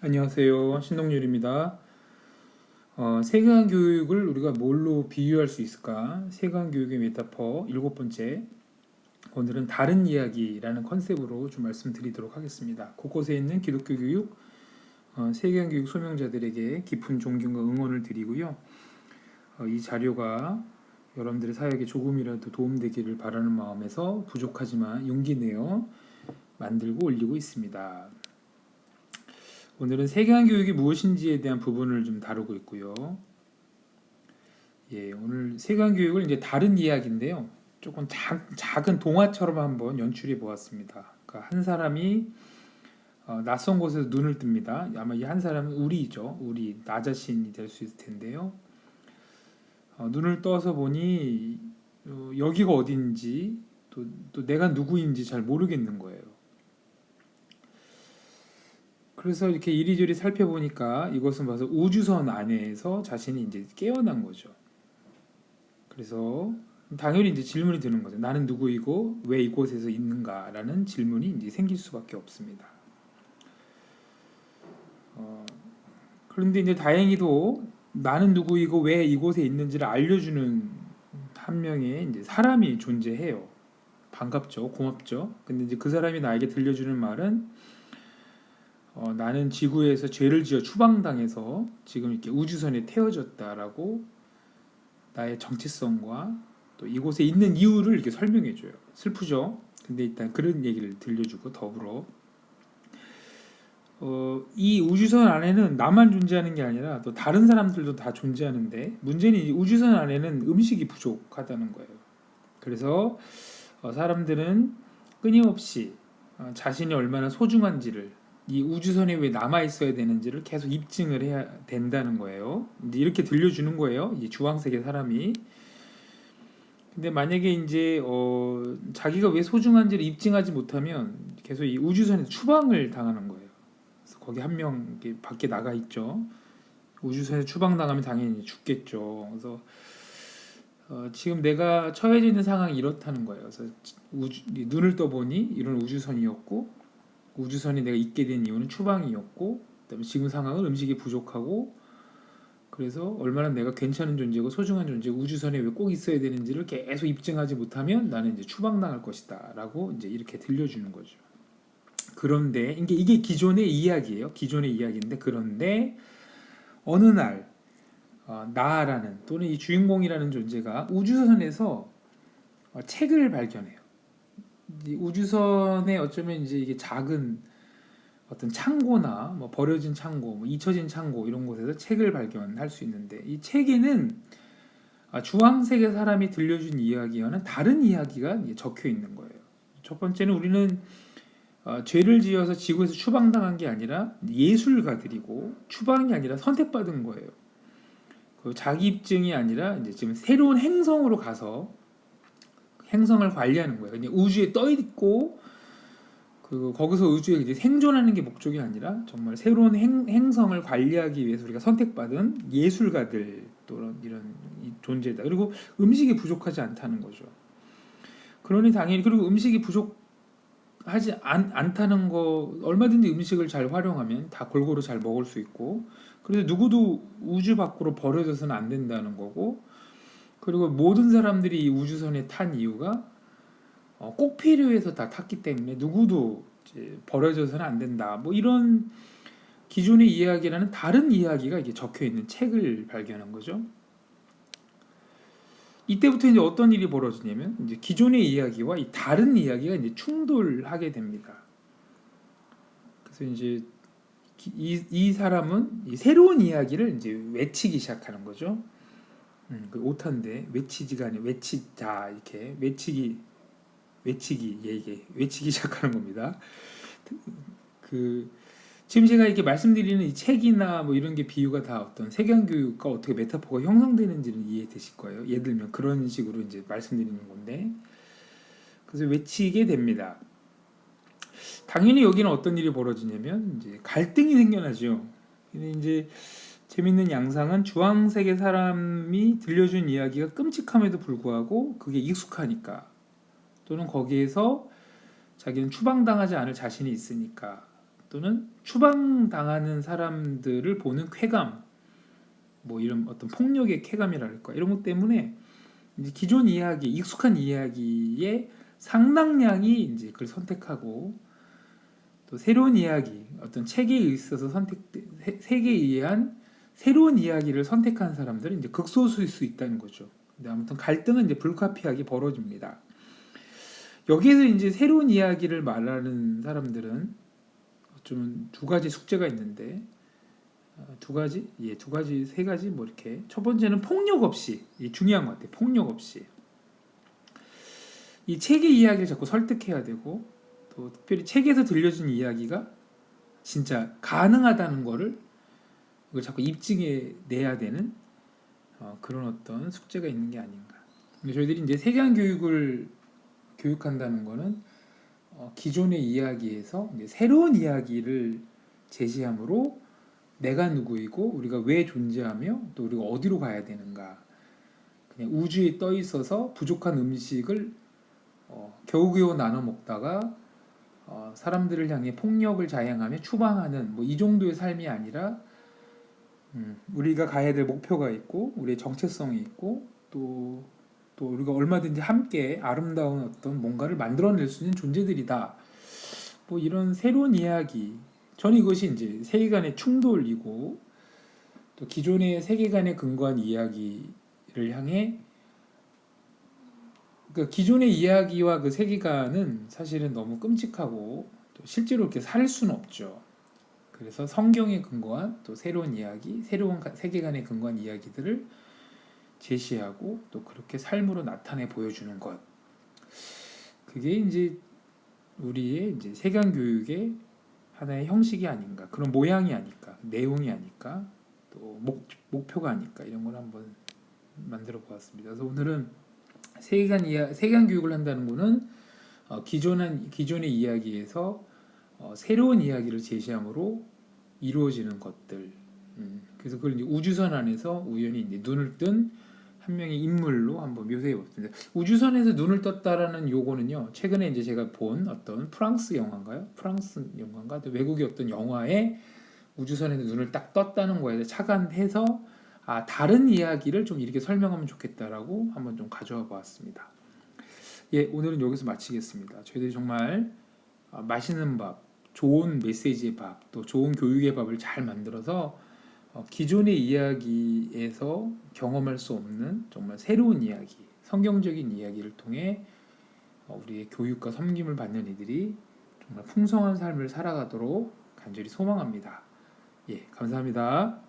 안녕하세요. 신동률입니다. 세계관 교육을 우리가 뭘로 비유할 수 있을까? 세계관 교육의 메타포 일곱 번째. 오늘은 다른 이야기라는 컨셉으로 좀 말씀드리도록 하겠습니다. 곳곳에 있는 기독교 교육, 세계관 교육 소명자들에게 깊은 존경과 응원을 드리고요. 이 자료가 여러분들의 사역에 조금이라도 도움되기를 바라는 마음에서 부족하지만 용기 내어 만들고 올리고 있습니다. 오늘은 세계관 교육이 무엇인지에 대한 부분을 좀 다루고 있고요. 오늘 세계관 교육을 이제 다른 이야기인데요. 조금 작은 동화처럼 한번 연출해 보았습니다. 그러니까 한 사람이 낯선 곳에서 눈을 뜹니다. 아마 이 한 사람은 우리죠. 나 자신이 될 수 있을 텐데요. 눈을 떠서 보니 여기가 어딘지 또 내가 누구인지 잘 모르겠는 거예요. 그래서 이렇게 이리저리 살펴보니까 이것은 봐서 우주선 안에서 자신이 이제 깨어난 거죠. 그래서 당연히 이제 질문이 드는 거죠. 나는 누구이고 왜 이곳에서 있는가라는 질문이 이제 생길 수밖에 없습니다. 그런데 이제 다행히도 나는 누구이고 왜 이곳에 있는지를 알려주는 한 명의 이제 사람이 존재해요. 반갑죠, 고맙죠. 근데 이제 그 사람이 나에게 들려주는 말은 나는 지구에서 죄를 지어 추방당해서 지금 이렇게 우주선에 태워졌다라고 나의 정체성과 또 이곳에 있는 이유를 이렇게 설명해줘요. 슬프죠? 근데 일단 그런 얘기를 들려주고 더불어 이 우주선 안에는 나만 존재하는 게 아니라 또 다른 사람들도 다 존재하는데 문제는 이 우주선 안에는 음식이 부족하다는 거예요. 그래서 사람들은 끊임없이 자신이 얼마나 소중한지를 이 우주선에 왜 남아 있어야 되는지를 계속 입증을 해야 된다는 거예요. 이제 이렇게 들려주는 거예요. 이 주황색의 사람이. 근데 만약에 이제 자기가 왜 소중한지를 입증하지 못하면 계속 이 우주선에서 추방을 당하는 거예요. 그래서 거기 한 명 밖에 나가 있죠. 우주선에 추방당하면 당연히 죽겠죠. 그래서 지금 내가 처해져 있는 상황이 이렇다는 거예요. 그래서 눈을 떠보니 이런 우주선이었고 우주선에 내가 있게 된 이유는 추방이었고 그다음에 지금 상황은 음식이 부족하고 그래서 얼마나 내가 괜찮은 존재고 소중한 존재고 우주선에 왜 꼭 있어야 되는지를 계속 입증하지 못하면 나는 이제 추방당할 것이다라고 이제 이렇게 들려주는 거죠. 그런데 이게 기존의 이야기예요. 기존의 이야기인데 그런데 어느 날 나라는 또는 이 주인공이라는 존재가 우주선에서 책을 발견해요. 이 우주선에 어쩌면 이제 이게 작은 어떤 창고나 뭐 버려진 창고, 뭐 잊혀진 창고 이런 곳에서 책을 발견할 수 있는데 이 책에는 주황색의 사람이 들려준 이야기와는 다른 이야기가 적혀 있는 거예요. 첫 번째는 우리는 죄를 지어서 지구에서 추방당한 게 아니라 예술가들이고 추방이 아니라 선택받은 거예요. 그 자기 입증이 아니라 이제 지금 새로운 행성으로 가서 행성을 관리하는 거예요. 그냥 우주에 떠 있고 거기서 우주에 이제 생존하는 게 목적이 아니라 정말 새로운 행성을 관리하기 위해서 우리가 선택받은 예술가들 또는 이런 존재다. 그리고 음식이 부족하지 않다는 거죠. 그러니 당연히 그리고 음식이 부족하지 않다는 거 얼마든지 음식을 잘 활용하면 다 골고루 잘 먹을 수 있고 그래서 누구도 우주 밖으로 버려져서는 안 된다는 거고 그리고 모든 사람들이 이 우주선에 탄 이유가 꼭 필요해서 다 탔기 때문에 누구도 이제 버려져서는 안 된다. 뭐 이런 기존의 이야기라는 다른 이야기가 이게 적혀 있는 책을 발견한 거죠. 이때부터 이제 어떤 일이 벌어지냐면 이제 기존의 이야기와 이 다른 이야기가 이제 충돌하게 됩니다. 그래서 이제 이 사람은 이 새로운 이야기를 이제 외치기 시작하는 거죠. 그 오타인데 외치지가 아니라 외치자 이렇게 외치기 시작하는 겁니다. 지금 제가 이렇게 말씀드리는 이 책이나 뭐 이런 게 비유가 다 어떤 세계관 교육과 어떻게 메타포가 형성되는지는 이해되실 거예요. 예를 들면 그런 식으로 이제 말씀드리는 건데, 그래서 외치게 됩니다. 당연히 여기는 어떤 일이 벌어지냐면 이제 갈등이 생겨나죠. 근데 이제 재밌는 양상은 주황색의 사람이 들려준 이야기가 끔찍함에도 불구하고 그게 익숙하니까 또는 거기에서 자기는 추방당하지 않을 자신이 있으니까 또는 추방당하는 사람들을 보는 쾌감, 뭐 이런 어떤 폭력의 쾌감이랄까 이런 것 때문에 이제 기존 이야기, 익숙한 이야기의 상당량이 이제 그걸 선택하고 또 새로운 이야기, 어떤 책에 있어서 책에 의한 새로운 이야기를 선택한 사람들은 이제 극소수일 수 있다는 거죠. 근데 아무튼 갈등은 이제 불가피하게 벌어집니다. 여기에서 이제 새로운 이야기를 말하는 사람들은 좀 두 가지 숙제가 있는데 두 가지, 두 가지, 세 가지 뭐 이렇게. 첫 번째는 폭력 없이, 이 중요한 것 같아요. 폭력 없이 이 책의 이야기를 자꾸 설득해야 되고 또 특별히 책에서 들려준 이야기가 진짜 가능하다는 거를 이걸 자꾸 입증해 내야 되는 그런 어떤 숙제가 있는 게 아닌가. 근데 저희들이 이제 세계관 교육을 교육한다는 거는 기존의 이야기에서 이제 새로운 이야기를 제시함으로 내가 누구이고 우리가 왜 존재하며 또 우리가 어디로 가야 되는가. 그냥 우주에 떠 있어서 부족한 음식을 겨우겨우 나눠 먹다가 사람들을 향해 폭력을 자행하며 추방하는 뭐 이 정도의 삶이 아니라 우리가 가야 될 목표가 있고 우리의 정체성이 있고 또 우리가 얼마든지 함께 아름다운 어떤 뭔가를 만들어낼 수 있는 존재들이다. 뭐 이런 새로운 이야기. 저는 이것이 이제 세계관의 충돌이고 또 기존의 세계관에 근거한 이야기를 향해 그 기존의 이야기와 그 세계관은 사실은 너무 끔찍하고 또 실제로 이렇게 살 수는 없죠. 그래서 성경에 근거한 또 새로운 이야기, 새로운 세계관에 근거한 이야기들을 제시하고 또 그렇게 삶으로 나타내 보여주는 것. 그게 이제 우리의 이제 세계관 교육의 하나의 형식이 아닌가, 그런 모양이 아닐까, 내용이 아닐까, 또 목표가 아닐까 이런 걸 한번 만들어 보았습니다. 그래서 오늘은 세계관 교육을 한다는 거는 기존의 이야기에서 새로운 이야기를 제시함으로 이루어지는 것들. 그래서 그걸 이제 우주선 안에서 우연히 이제 눈을 뜬 한 명의 인물로 한번 묘사해 봤습니다. 우주선에서 눈을 떴다라는 요거는요. 최근에 이제 제가 본 어떤 프랑스 영화인가요? 프랑스 영화인가? 외국의 어떤 영화에 우주선에서 눈을 딱 떴다는 거에 착안해서 다른 이야기를 좀 이렇게 설명하면 좋겠다라고 한번 좀 가져와 보았습니다. 예, 오늘은 여기서 마치겠습니다. 저희들이 정말 맛있는 밥, 좋은 메시지의 밥, 또 좋은 교육의 밥을 잘 만들어서 기존의 이야기에서 경험할 수 없는 정말 새로운 이야기, 성경적인 이야기를 통해 우리의 교육과 섬김을 받는 이들이 정말 풍성한 삶을 살아가도록 간절히 소망합니다. 예, 감사합니다.